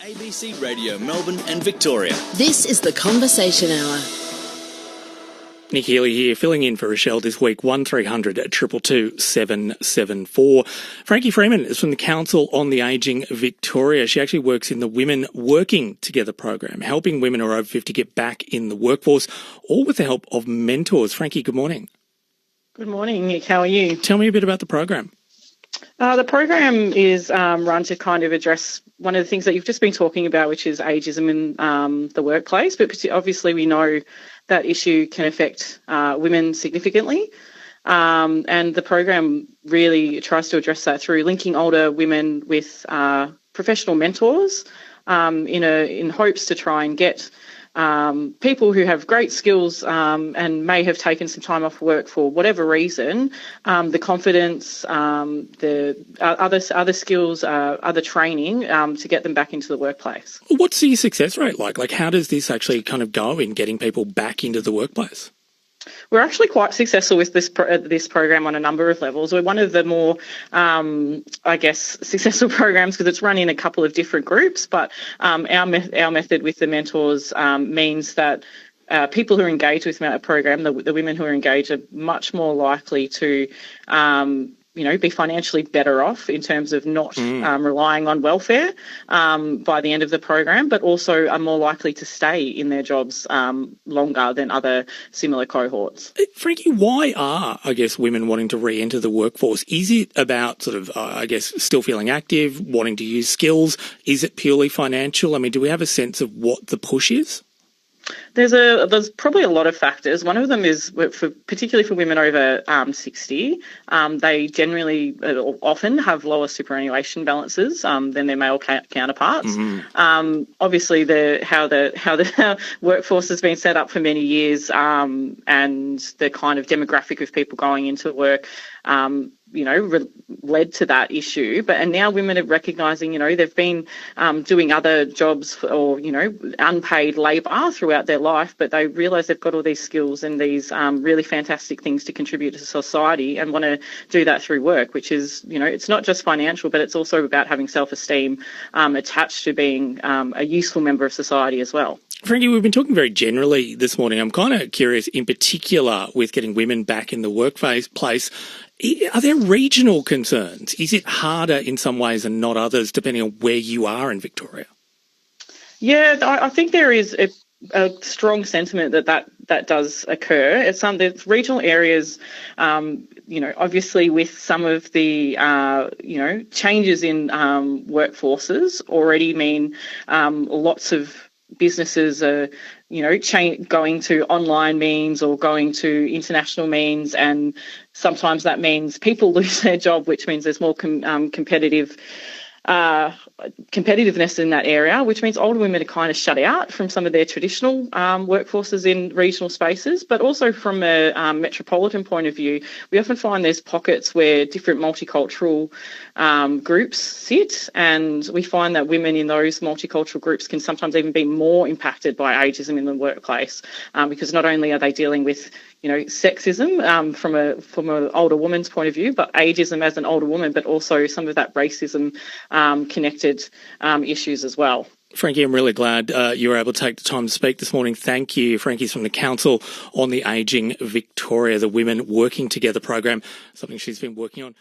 ABC Radio, Melbourne and Victoria. This is the Conversation Hour. Nic Healey here, filling in for Rochelle this week, 1300 222 774. Frankie Freeman is from the Council on the Ageing Victoria. She actually works in the Women Working Together program, helping women who are over 50 get back in the workforce, all with the help of mentors. Frankie, good morning. Good morning, Nick. How are you? Tell me a bit about the program. The program is run to kind of address one of the things that you've just been talking about, which is ageism in the workplace. But obviously we know that issue can affect women significantly. And the program really tries to address that through linking older women with professional mentors in hopes to try and get people who have great skills and may have taken some time off work for whatever reason, the confidence, the other skills, other training to get them back into the workplace. What's the success rate like? Like, how does this actually kind of go in getting people back into the workplace? We're actually quite successful with this program on a number of levels. We're one of the more, successful programs because it's run in a couple of different groups. But our method with the mentors means that people who are engaged with our program, the women who are engaged, are much more likely to be financially better off in terms of not relying on welfare by the end of the program, but also are more likely to stay in their jobs longer than other similar cohorts. Frankie, why are, women wanting to re-enter the workforce? Is it about sort of, still feeling active, wanting to use skills? Is it purely financial? I mean, do we have a sense of what the push is? There's probably a lot of factors. One of them is, particularly for women over 60, they generally often have lower superannuation balances than their male counterparts. Mm-hmm. Obviously, how the workforce has been set up for many years, and the kind of demographic of people going into work, led to that issue. And now women are recognising, they've been doing other jobs or, unpaid labour throughout their life, but they realise they've got all these skills and these really fantastic things to contribute to society and want to do that through work, which is, it's not just financial, but it's also about having self-esteem attached to being a useful member of society as well. Frankie, we've been talking very generally this morning. I'm kind of curious, in particular, with getting women back in the workplace, are there regional concerns? Is it harder in some ways and not others, depending on where you are in Victoria? Yeah, I think there is a strong sentiment that does occur. It's there's regional areas, obviously with some of the, changes in workforces already mean lots of businesses are, going to online means or going to international means, and sometimes that means people lose their job, which means there's more competitiveness in that area, which means older women are kind of shut out from some of their traditional workforces in regional spaces. But also from a metropolitan point of view, we often find there's pockets where different multicultural groups sit, and we find that women in those multicultural groups can sometimes even be more impacted by ageism in the workplace, because not only are they dealing with sexism from an older woman's point of view, but ageism as an older woman, but also some of that racism connected issues as well. Frankie, I'm really glad you were able to take the time to speak this morning. Thank you. Frankie's from the Council on the Ageing Victoria, the Women Working Together program, something she's been working on.